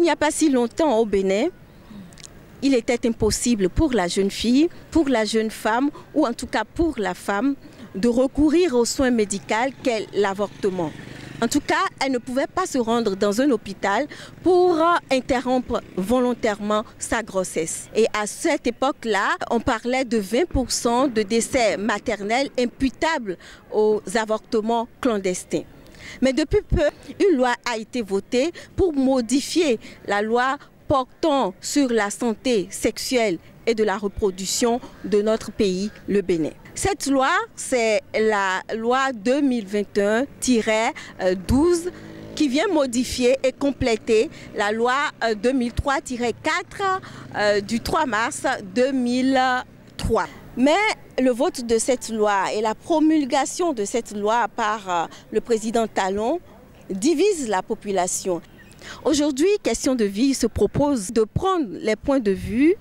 n'y a pas si longtemps au Bénin, il était impossible pour la jeune fille, pour la jeune femme, ou en tout cas pour la femme, de recourir aux soins médicaux qu'est l'avortement. En tout cas, elle ne pouvait pas se rendre dans un hôpital pour interrompre volontairement sa grossesse. Et à cette époque-là, on parlait de 20% de décès maternels imputables aux avortements clandestins. Mais depuis peu, une loi a été votée pour modifier la loi portant sur la santé sexuelle et de la reproduction de notre pays, le Bénin. Cette loi, c'est la loi 2021-12 qui vient modifier et compléter la loi 2003-4 du 3 mars 2003. Mais le vote de cette loi et la promulgation de cette loi par le président Talon divise la population. Aujourd'hui, Question de vie se propose de prendre les points de vue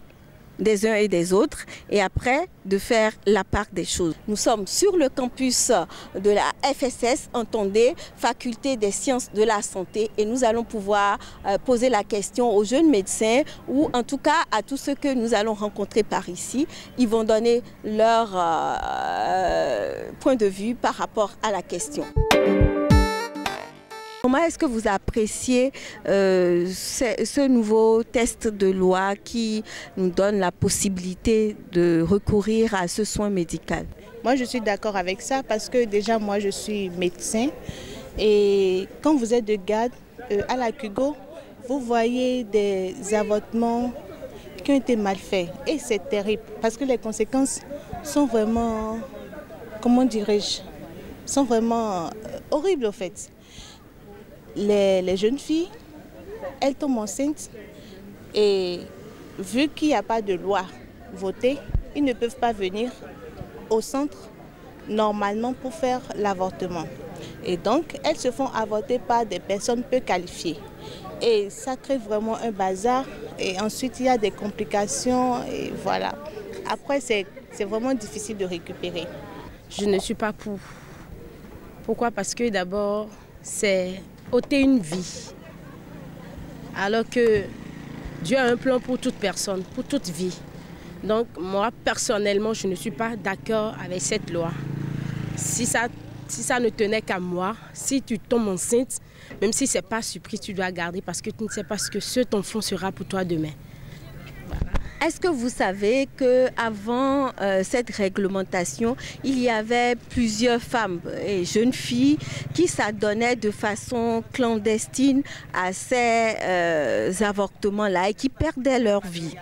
des uns et des autres et après de faire la part des choses. Nous sommes sur le campus de la FSS, entendez, Faculté des sciences de la santé, et nous allons pouvoir poser la question aux jeunes médecins ou en tout cas à tous ceux que nous allons rencontrer par ici. Ils vont donner leur point de vue par rapport à la question. Comment est-ce que vous appréciez ce nouveau test de loi qui nous donne la possibilité de recourir à ce soin médical? Moi, je suis d'accord avec ça parce que déjà, moi, je suis médecin. Et quand vous êtes de garde à la Cugo, vous voyez des avortements qui ont été mal faits. Et c'est terrible parce que les conséquences sont vraiment, comment dirais-je, sont vraiment horribles au fait. Les jeunes filles, elles tombent enceintes et vu qu'il n'y a pas de loi votée, ils ne peuvent pas venir au centre normalement pour faire l'avortement. Et donc, elles se font avorter par des personnes peu qualifiées. Et ça crée vraiment un bazar et ensuite il y a des complications et voilà. Après, c'est vraiment difficile de récupérer. Je ne suis pas pour. Pourquoi? Parce que d'abord, c'est ôter une vie, alors que Dieu a un plan pour toute personne, pour toute vie. Donc moi, personnellement, je ne suis pas d'accord avec cette loi. Si ça ne tenait qu'à moi, si tu tombes enceinte, même si ce n'est pas surpris, tu dois garder parce que tu ne sais pas ce que cet enfant sera pour toi demain. Voilà. Est-ce que vous savez qu'avant cette réglementation, il y avait plusieurs femmes et jeunes filles qui s'adonnaient de façon clandestine à ces avortements-là et qui perdaient leur vie?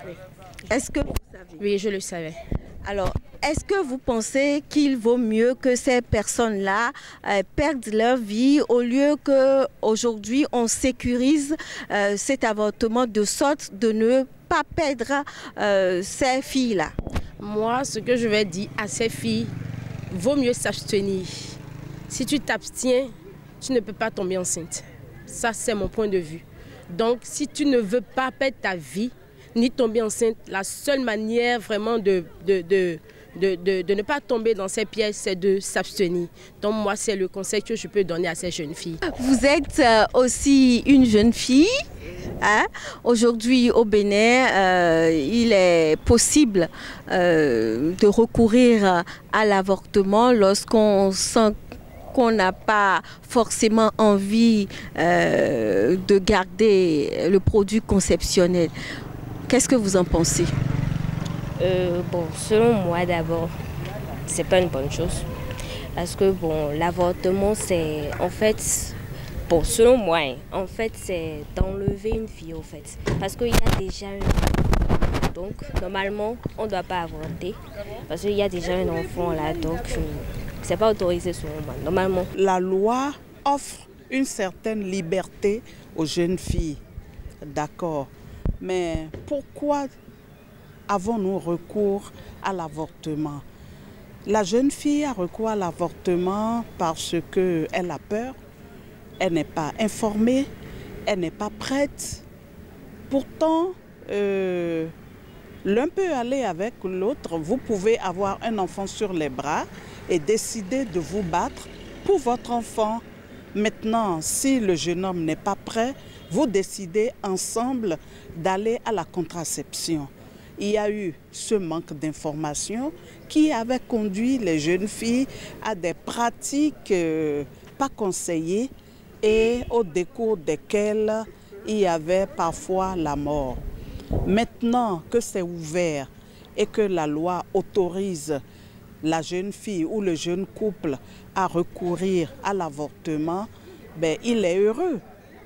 Est-ce que vous savez? Oui, je le savais. Alors, est-ce que vous pensez qu'il vaut mieux que ces personnes-là perdent leur vie au lieu qu'aujourd'hui on sécurise cet avortement de sorte de ne pas perdre ces filles-là? Moi, ce que je vais dire à ces filles, vaut mieux s'abstenir. Si tu t'abstiens, tu ne peux pas tomber enceinte. Ça, c'est mon point de vue. Donc, si tu ne veux pas perdre ta vie, ni tomber enceinte, la seule manière vraiment de ne pas tomber dans ces pièges, c'est de s'abstenir. Donc moi, c'est le conseil que je peux donner à ces jeunes filles. Vous êtes aussi une jeune fille. Hein? Aujourd'hui, au Bénin, il est possible de recourir à l'avortement lorsqu'on sent qu'on n'a pas forcément envie de garder le produit conceptionnel. Qu'est-ce que vous en pensez? Bon, selon moi d'abord, c'est pas une bonne chose. Parce que bon, l'avortement, c'est en fait, bon, selon moi, en fait, c'est d'enlever une fille, au fait. Parce qu'il y a déjà une fille. Donc, normalement, on ne doit pas avorter. Parce qu'il y a déjà un enfant là, donc c'est pas autorisé selon moi, normalement. La loi offre une certaine liberté aux jeunes filles, d'accord. Mais pourquoi avons-nous recours à l'avortement? La jeune fille a recours à l'avortement parce qu'elle a peur, elle n'est pas informée, elle n'est pas prête. Pourtant, l'un peut aller avec l'autre. Vous pouvez avoir un enfant sur les bras et décider de vous battre pour votre enfant. Maintenant, si le jeune homme n'est pas prêt, vous décidez ensemble d'aller à la contraception. Il y a eu ce manque d'information qui avait conduit les jeunes filles à des pratiques pas conseillées et au décours desquelles il y avait parfois la mort. Maintenant que c'est ouvert et que la loi autorise la jeune fille ou le jeune couple à recourir à l'avortement, ben, il est heureux.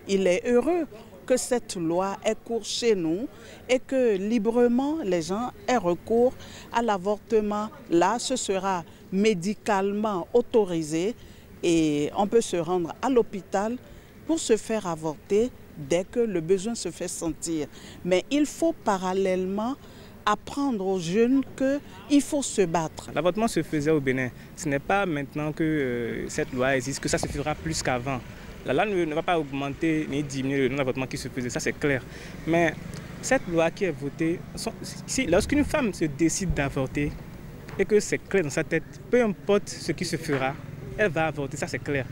Il est heureux que cette loi ait cours chez nous et que librement les gens aient recours à l'avortement. Là, ce sera médicalement autorisé et on peut se rendre à l'hôpital pour se faire avorter dès que le besoin se fait sentir. Mais il faut parallèlement apprendre aux jeunes qu'il faut se battre. L'avortement se faisait au Bénin. Ce n'est pas maintenant que cette loi existe, que ça se fera plus qu'avant. La loi ne va pas augmenter ni diminuer le nombre d'avortements qui se faisaient, ça c'est clair. Mais cette loi qui est votée, lorsqu'une femme se décide d'avorter et que c'est clair dans sa tête, peu importe ce qui se fera, elle va avorter, ça c'est clair.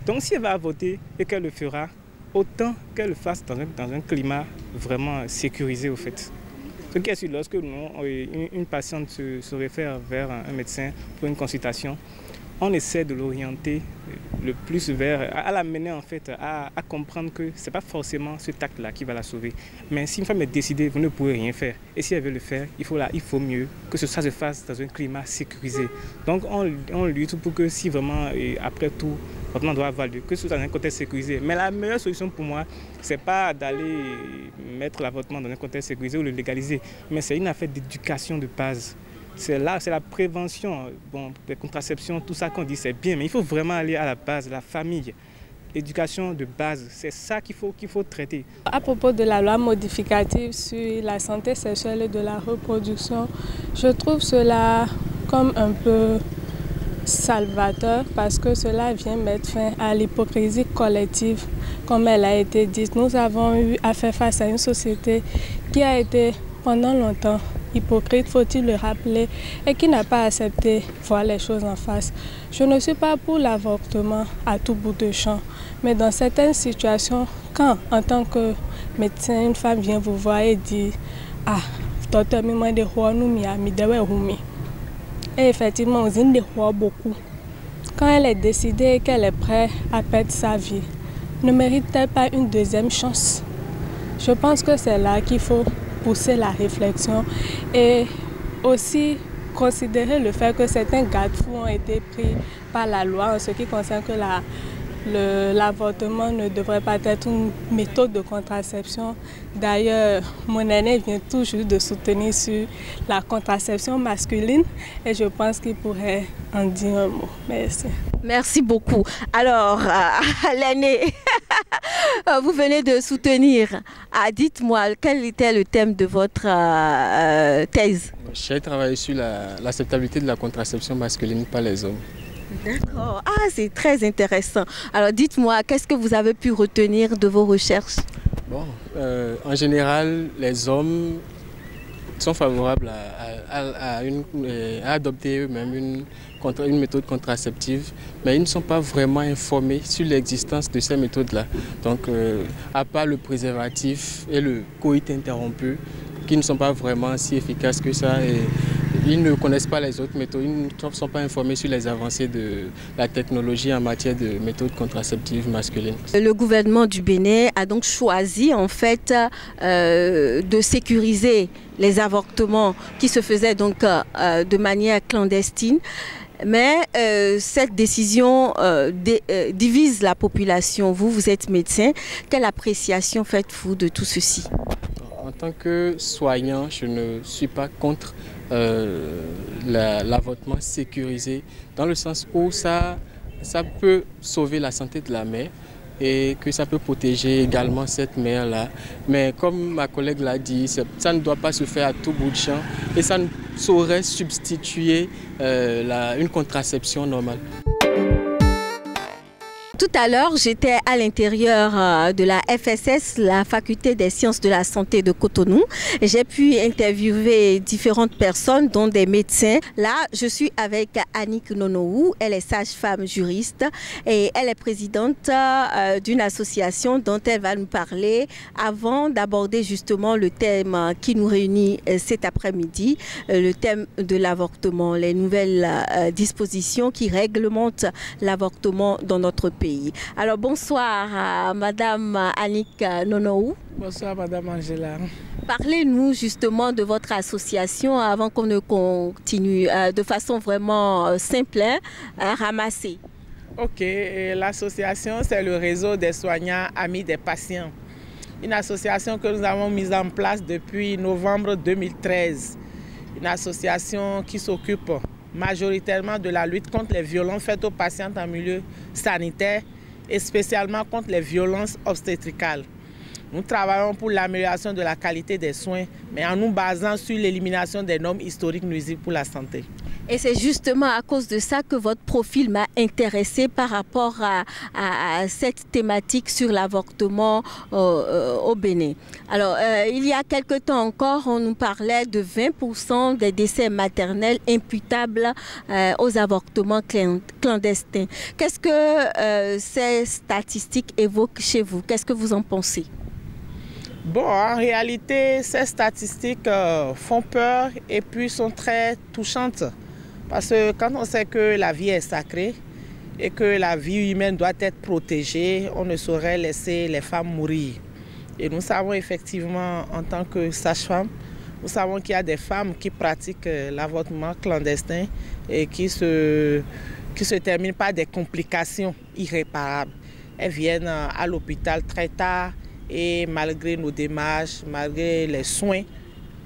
Donc si elle va avorter et qu'elle le fera, autant qu'elle le fasse dans un climat vraiment sécurisé au fait. Ce qui est sûr, lorsque une patiente se réfère vers un médecin pour une consultation, on essaie de l'orienter le plus à l'amener en fait à comprendre que ce n'est pas forcément ce acte-là qui va la sauver. Mais si une femme est décidée, vous ne pouvez rien faire. Et si elle veut le faire, il faut mieux que ça se fasse dans un climat sécurisé. Donc on lutte pour que si vraiment, après tout, l'avortement doit avoir lieu, que ce soit dans un contexte sécurisé. Mais la meilleure solution pour moi, ce n'est pas d'aller mettre l'avortement dans un contexte sécurisé ou le légaliser, mais c'est une affaire d'éducation de base. C'est la prévention, les contraceptions, tout ça qu'on dit c'est bien, mais il faut vraiment aller à la base, la famille. Éducation de base, c'est ça qu'il faut traiter. À propos de la loi modificative sur la santé sexuelle et de la reproduction, je trouve cela comme un peu salvateur parce que cela vient mettre fin à l'hypocrisie collective, comme elle a été dite. Nous avons eu à faire face à une société qui a été pendant longtemps hypocrite, faut-il le rappeler, et qui n'a pas accepté voir les choses en face. Je ne suis pas pour l'avortement à tout bout de champ, mais dans certaines situations, quand en tant que médecin, une femme vient vous voir et dit « Ah, docteur, et effectivement, vous avez beaucoup. Quand elle est décidée et qu'elle est prête à perdre sa vie, ne mérite-t-elle pas une deuxième chance? Je pense que c'est là qu'il faut pousser la réflexion et aussi considérer le fait que certains garde-fous ont été pris par la loi en ce qui concerne que l'avortement ne devrait pas être une méthode de contraception. D'ailleurs, mon aîné vient tout juste de soutenir sur la contraception masculine et je pense qu'il pourrait en dire un mot. Merci. Merci beaucoup. Alors, l'aîné, vous venez de soutenir. Dites-moi, quel était le thème de votre thèse? J'ai travaillé sur l'acceptabilité de la contraception masculine par les hommes. D'accord. Ah, c'est très intéressant. Alors, dites-moi, qu'est-ce que vous avez pu retenir de vos recherches? Bon, en général, les hommes sont favorables à adopter eux-mêmes une méthode contraceptive, mais ils ne sont pas vraiment informés sur l'existence de ces méthodes-là. Donc, à part le préservatif et le coït interrompu, qui ne sont pas vraiment si efficaces que ça, et ils ne connaissent pas les autres méthodes, ils ne sont pas informés sur les avancées de la technologie en matière de méthodes contraceptives masculines. Le gouvernement du Bénin a donc choisi en fait de sécuriser les avortements qui se faisaient donc de manière clandestine. Mais cette décision divise la population. Vous êtes médecin. Quelle appréciation faites-vous de tout ceci? En tant que soignant, je ne suis pas contre l'avortement sécurisé, dans le sens où ça peut sauver la santé de la mère et que ça peut protéger également cette mère-là. Mais comme ma collègue l'a dit, ça ne doit pas se faire à tout bout de champ et ça ne saurait substituer une contraception normale. Tout à l'heure, j'étais à l'intérieur de la FSS, la Faculté des sciences de la santé de Cotonou. J'ai pu interviewer différentes personnes, dont des médecins. Là, je suis avec Annick Nonohou. Elle est sage-femme juriste et elle est présidente d'une association dont elle va nous parler avant d'aborder justement le thème qui nous réunit cet après-midi, le thème de l'avortement, les nouvelles dispositions qui réglementent l'avortement dans notre pays. Alors bonsoir à Madame Annick Nonohou. Bonsoir Madame Angela. Parlez-nous justement de votre association avant qu'on ne continue de façon vraiment simple, ramassée. Ok, l'association c'est le réseau des soignants amis des patients. Une association que nous avons mise en place depuis novembre 2013. Une association qui s'occupe majoritairement de la lutte contre les violences faites aux patientes en milieu sanitaire et spécialement contre les violences obstétricales. Nous travaillons pour l'amélioration de la qualité des soins, mais en nous basant sur l'élimination des normes historiques nuisibles pour la santé. Et c'est justement à cause de ça que votre profil m'a intéressé par rapport à cette thématique sur l'avortement au Bénin. Alors, il y a quelque temps encore, on nous parlait de 20% des décès maternels imputables aux avortements clandestins. Qu'est-ce que ces statistiques évoquent chez vous? Qu'est-ce que vous en pensez? Bon, en réalité, ces statistiques font peur et puis sont très touchantes. Parce que quand on sait que la vie est sacrée et que la vie humaine doit être protégée, on ne saurait laisser les femmes mourir. Et nous savons effectivement, en tant que sage-femme, nous savons qu'il y a des femmes qui pratiquent l'avortement clandestin et qui se terminent par des complications irréparables. Elles viennent à l'hôpital très tard et malgré nos démarches, malgré les soins,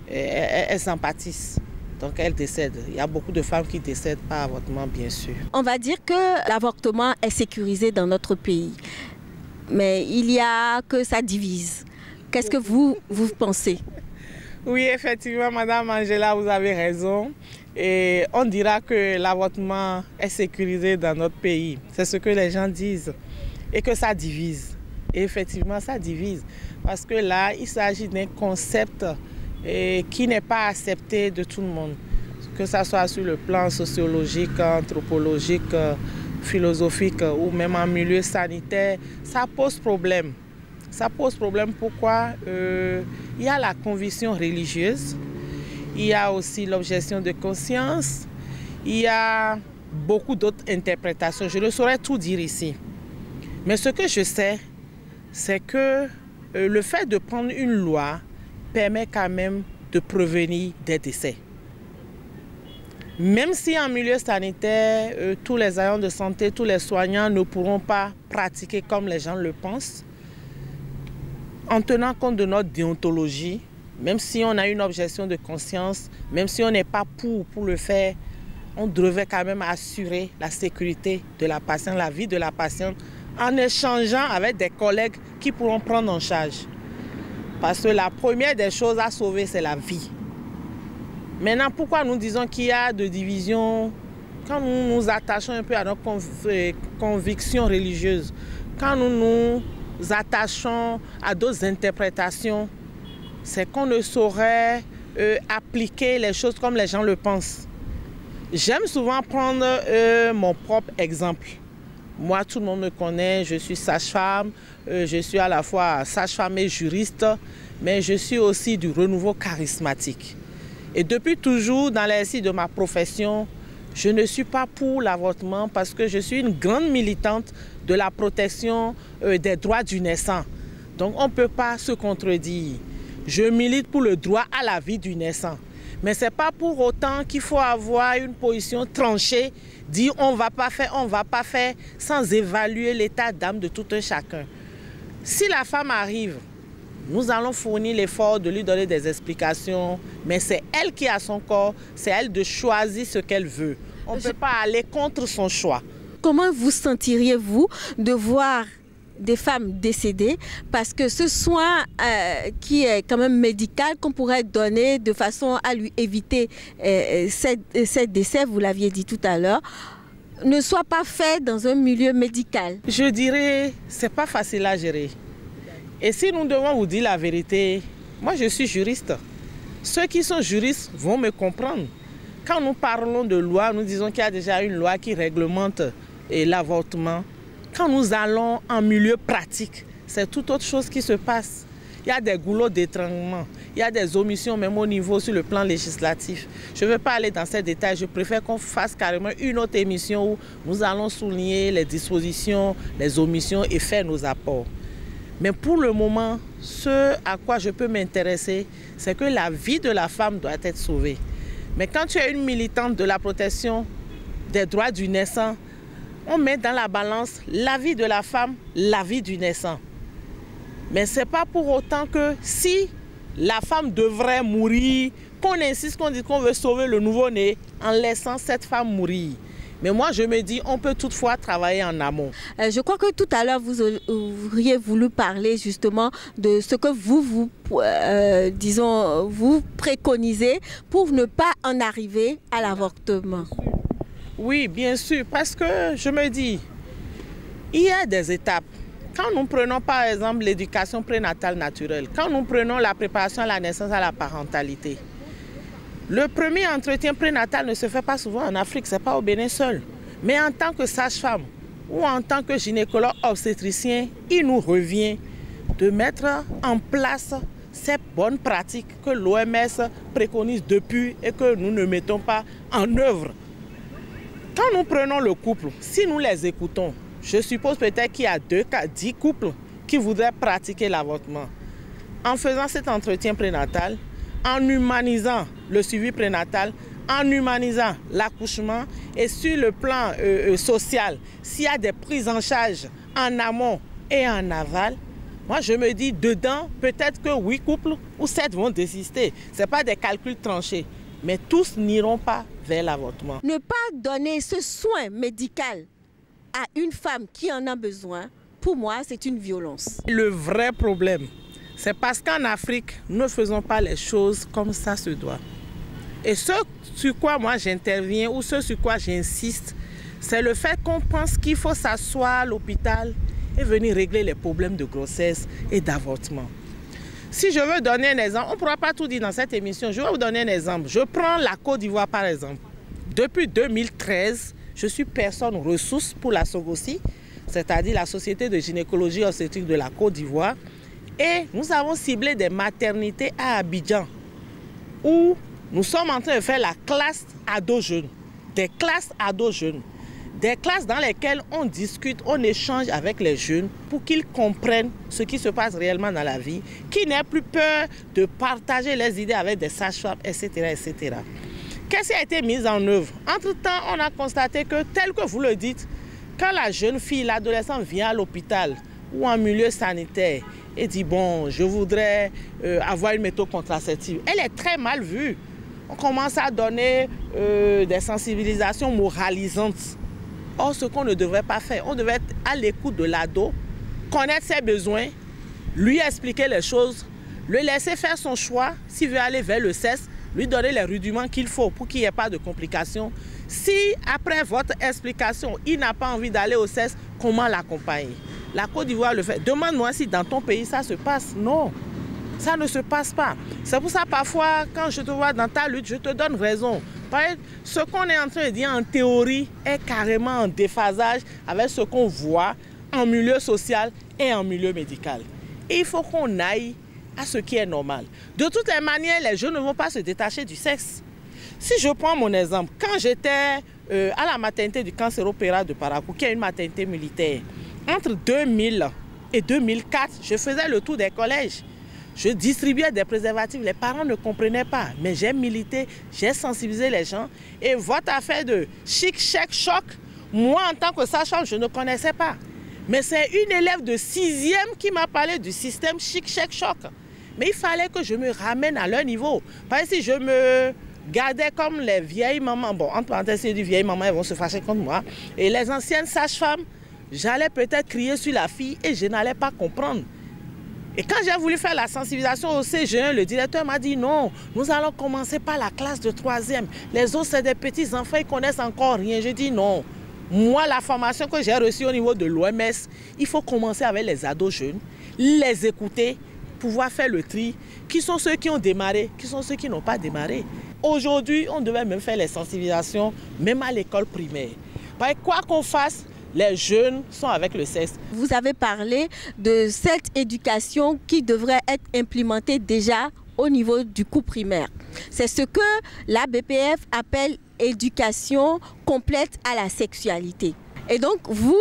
elles en pâtissent. Donc elles décèdent. Il y a beaucoup de femmes qui décèdent par avortement, bien sûr. On va dire que l'avortement est sécurisé dans notre pays, mais il y a que ça divise. Qu'est-ce que vous pensez? Oui, effectivement, Madame Angela, vous avez raison. Et on dira que l'avortement est sécurisé dans notre pays. C'est ce que les gens disent. Et que ça divise. Et effectivement, ça divise. Parce que là, il s'agit d'un concept qui n'est pas accepté de tout le monde, que ce soit sur le plan sociologique, anthropologique, philosophique ou même en milieu sanitaire, ça pose problème. Ça pose problème pourquoi il y a la conviction religieuse, il y a aussi l'objection de conscience, il y a beaucoup d'autres interprétations. Je ne saurais tout dire ici. Mais ce que je sais, c'est que le fait de prendre une loi permet quand même de prévenir des décès. Même si en milieu sanitaire, tous les agents de santé, tous les soignants ne pourront pas pratiquer comme les gens le pensent, en tenant compte de notre déontologie, même si on a une objection de conscience, même si on n'est pas pour le faire, on devrait quand même assurer la sécurité de la patiente, la vie de la patiente, en échangeant avec des collègues qui pourront prendre en charge. Parce que la première des choses à sauver, c'est la vie. Maintenant, pourquoi nous disons qu'il y a de divisions? Quand nous nous attachons un peu à nos convictions religieuses, quand nous nous attachons à d'autres interprétations, c'est qu'on ne saurait appliquer les choses comme les gens le pensent. J'aime souvent prendre mon propre exemple. Moi, tout le monde me connaît, je suis sage-femme, je suis à la fois sage-femme et juriste, mais je suis aussi du renouveau charismatique. Et depuis toujours, dans l'exercice de ma profession, je ne suis pas pour l'avortement parce que je suis une grande militante de la protection des droits du naissant. Donc on ne peut pas se contredire. Je milite pour le droit à la vie du naissant. Mais ce n'est pas pour autant qu'il faut avoir une position tranchée, dire on ne va pas faire, sans évaluer l'état d'âme de tout un chacun. Si la femme arrive, nous allons fournir l'effort de lui donner des explications, mais c'est elle qui a son corps, c'est elle de choisir ce qu'elle veut. On ne peut pas aller contre son choix. Comment vous sentiriez-vous de voir des femmes décédées parce que ce soin qui est quand même médical qu'on pourrait donner de façon à lui éviter ces décès, vous l'aviez dit tout à l'heure, ne soit pas fait dans un milieu médical? Je dirais, c'est pas facile à gérer. Et si nous devons vous dire la vérité, moi je suis juriste. Ceux qui sont juristes vont me comprendre. Quand nous parlons de loi, nous disons qu'il y a déjà une loi qui réglemente l'avortement. Quand nous allons en milieu pratique, c'est tout autre chose qui se passe. Il y a des goulots d'étranglement, il y a des omissions même au niveau sur le plan législatif. Je ne veux pas aller dans ces détails, je préfère qu'on fasse carrément une autre émission où nous allons souligner les dispositions, les omissions et faire nos apports. Mais pour le moment, ce à quoi je peux m'intéresser, c'est que la vie de la femme doit être sauvée. Mais quand tu es une militante de la protection des droits du naissant, on met dans la balance la vie de la femme, la vie du naissant. Mais ce n'est pas pour autant que si la femme devrait mourir, qu'on insiste, qu'on dit qu'on veut sauver le nouveau-né en laissant cette femme mourir. Mais moi, je me dis, on peut toutefois travailler en amont. Je crois que tout à l'heure, vous auriez voulu parler justement de ce que vous préconisez pour ne pas en arriver à l'avortement. Oui, bien sûr, parce que je me dis, il y a des étapes. Quand nous prenons par exemple l'éducation prénatale naturelle, quand nous prenons la préparation à la naissance, à la parentalité, le premier entretien prénatal ne se fait pas souvent en Afrique, ce n'est pas au Bénin seul. Mais en tant que sage-femme ou en tant que gynécologue obstétricien, il nous revient de mettre en place ces bonnes pratiques que l'OMS préconise depuis et que nous ne mettons pas en œuvre. Quand nous prenons le couple, si nous les écoutons, je suppose peut-être qu'il y a 10 couples qui voudraient pratiquer l'avortement. En faisant cet entretien prénatal, en humanisant le suivi prénatal, en humanisant l'accouchement et sur le plan social, s'il y a des prises en charge en amont et en aval, moi je me dis dedans, peut-être que 8 couples ou 7 vont désister. Ce n'est pas des calculs tranchés, mais tous n'iront pas vers l'avortement. Ne pas donner ce soin médical à une femme qui en a besoin, pour moi, c'est une violence. Le vrai problème, c'est parce qu'en Afrique, nous ne faisons pas les choses comme ça se doit. Et ce sur quoi moi j'interviens ou ce sur quoi j'insiste, c'est le fait qu'on pense qu'il faut s'asseoir à l'hôpital et venir régler les problèmes de grossesse et d'avortement. Si je veux donner un exemple, on ne pourra pas tout dire dans cette émission, je vais vous donner un exemple. Je prends la Côte d'Ivoire par exemple. Depuis 2013, je suis personne ressource pour la SOGOSI, c'est-à-dire la Société de gynécologie obstétrique de la Côte d'Ivoire. Et nous avons ciblé des maternités à Abidjan, où nous sommes en train de faire la classe ado-jeunes, des classes ado-jeunes, des classes dans lesquelles on discute, on échange avec les jeunes pour qu'ils comprennent ce qui se passe réellement dans la vie, qu'ils n'aient plus peur de partager les idées avec des sages-femmes, etc., etc. Qu'est-ce qui a été mis en œuvre? Entre-temps, on a constaté que, tel que vous le dites, quand la jeune fille, l'adolescent vient à l'hôpital ou en milieu sanitaire et dit « bon, je voudrais avoir une méthode contraceptive », elle est très mal vue. On commence à donner des sensibilisations moralisantes. Or, ce qu'on ne devrait pas faire, on devait être à l'écoute de l'ado, connaître ses besoins, lui expliquer les choses, le laisser faire son choix, s'il veut aller vers le sexe, lui donner les rudiments qu'il faut pour qu'il n'y ait pas de complications. Si, après votre explication, il n'a pas envie d'aller au sexe, comment l'accompagner? La Côte d'Ivoire le fait. Demande-moi si dans ton pays ça se passe. Non, ça ne se passe pas. C'est pour ça parfois, quand je te vois dans ta lutte, je te donne raison. Ce qu'on est en train de dire en théorie est carrément en déphasage avec ce qu'on voit en milieu social et en milieu médical. Et il faut qu'on aille à ce qui est normal. De toutes les manières, les jeunes ne vont pas se détacher du sexe. Si je prends mon exemple, quand j'étais à la maternité du Cancéropéra de Parakou, qui est une maternité militaire, entre 2000 et 2004, je faisais le tour des collèges. Je distribuais des préservatifs, les parents ne comprenaient pas, mais j'ai milité, j'ai sensibilisé les gens. Et votre affaire de chic, chèque, choc, moi en tant que sage-femme, je ne connaissais pas. Mais c'est une élève de 6e qui m'a parlé du système chic, chèque, choc. Mais il fallait que je me ramène à leur niveau. Parce que si je me gardais comme les vieilles mamans, bon, entre parenthèses, c'est du vieilles mamans, elles vont se fâcher contre moi. Et les anciennes sages-femmes, j'allais peut-être crier sur la fille et je n'allais pas comprendre. Et quand j'ai voulu faire la sensibilisation au CG1, le directeur m'a dit non, nous allons commencer par la classe de 3e. Les autres, c'est des petits enfants, ils ne connaissent encore rien. J'ai dit non, Moi, la formation que j'ai reçue au niveau de l'OMS, il faut commencer avec les ados jeunes, les écouter, pouvoir faire le tri. Qui sont ceux qui ont démarré, qui sont ceux qui n'ont pas démarré. Aujourd'hui, on devait même faire les sensibilisations, même à l'école primaire. Parce que quoi qu'on fasse, les jeunes sont avec le sexe. Vous avez parlé de cette éducation qui devrait être implémentée déjà au niveau du cours primaire. C'est ce que la BPF appelle éducation complète à la sexualité. Et donc, vous,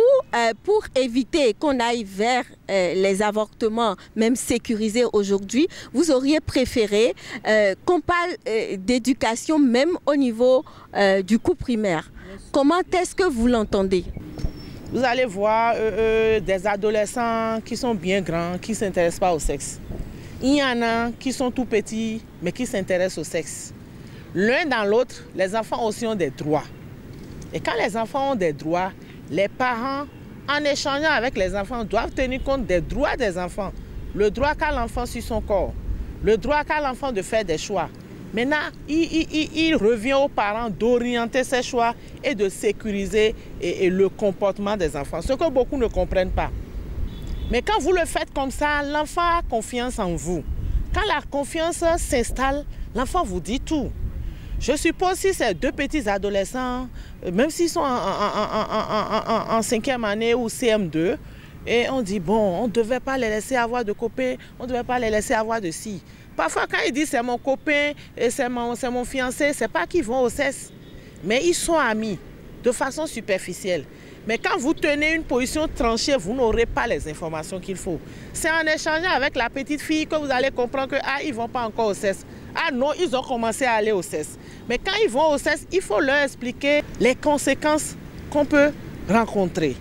pour éviter qu'on aille vers les avortements, même sécurisés aujourd'hui, vous auriez préféré qu'on parle d'éducation même au niveau du cours primaire. Comment est-ce que vous l'entendez? Vous allez voir des adolescents qui sont bien grands, qui ne s'intéressent pas au sexe. Il y en a qui sont tout petits, mais qui s'intéressent au sexe. L'un dans l'autre, les enfants aussi ont des droits. Et quand les enfants ont des droits, les parents, en échangeant avec les enfants, doivent tenir compte des droits des enfants. Le droit qu'a l'enfant sur son corps, le droit qu'a l'enfant de faire des choix. Maintenant, il revient aux parents d'orienter ces choix et de sécuriser le comportement des enfants, ce que beaucoup ne comprennent pas. Mais quand vous le faites comme ça, l'enfant a confiance en vous. Quand la confiance s'installe, l'enfant vous dit tout. Je suppose si ces deux petits adolescents, même s'ils sont en 5e année ou CM2, et on dit, bon, on ne devait pas les laisser avoir de copains, on ne devait pas les laisser avoir de ci. Parfois, quand ils disent c'est mon copain et c'est mon fiancé, ce n'est pas qu'ils vont au cesse, mais ils sont amis de façon superficielle. Mais quand vous tenez une position tranchée, vous n'aurez pas les informations qu'il faut. C'est en échangeant avec la petite fille que vous allez comprendre que ils ne vont pas encore au cesse. Ah non, ils ont commencé à aller au cesse. Mais quand ils vont au cesse, il faut leur expliquer les conséquences qu'on peut rencontrer.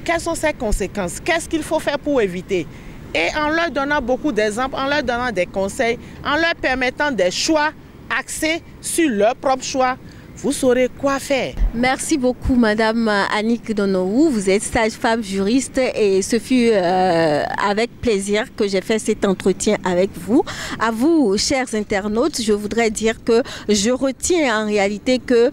Quelles sont ces conséquences? Qu'est-ce qu'il faut faire pour éviter? Et en leur donnant beaucoup d'exemples, en leur donnant des conseils, en leur permettant des choix axés sur leur propre choix, vous saurez quoi faire. Merci beaucoup, Madame Annick Donohou. Vous êtes sage-femme juriste et ce fut avec plaisir que j'ai fait cet entretien avec vous. À vous, chers internautes, je voudrais dire que je retiens en réalité que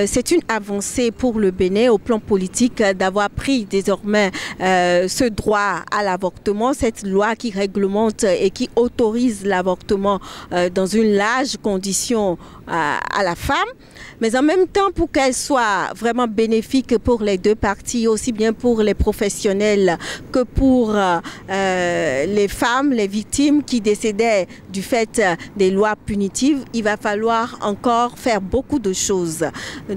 c'est une avancée pour le Bénin au plan politique d'avoir pris désormais ce droit à l'avortement, cette loi qui réglemente et qui autorise l'avortement dans une large condition à la femme. Mais en même temps, pour qu'elle soit vraiment bénéfique pour les deux parties, aussi bien pour les professionnels que pour les femmes, les victimes qui décédaient du fait des lois punitives, il va falloir encore faire beaucoup de choses.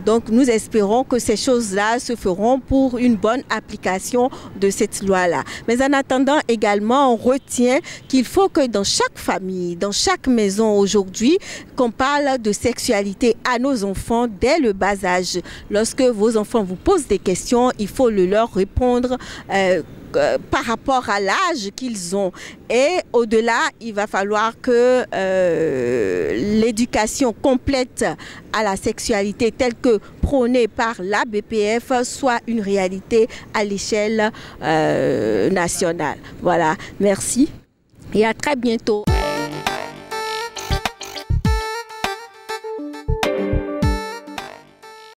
Donc nous espérons que ces choses-là se feront pour une bonne application de cette loi-là. Mais en attendant également, on retient qu'il faut que dans chaque famille, dans chaque maison aujourd'hui, qu'on parle de sexualité à nos enfants dès le bas âge. Lorsque vos enfants vous posent des questions, il faut leur répondre par rapport à l'âge qu'ils ont. Et au-delà, il va falloir que l'éducation complète à la sexualité telle que prônée par la BPF soit une réalité à l'échelle nationale. Voilà, merci et à très bientôt.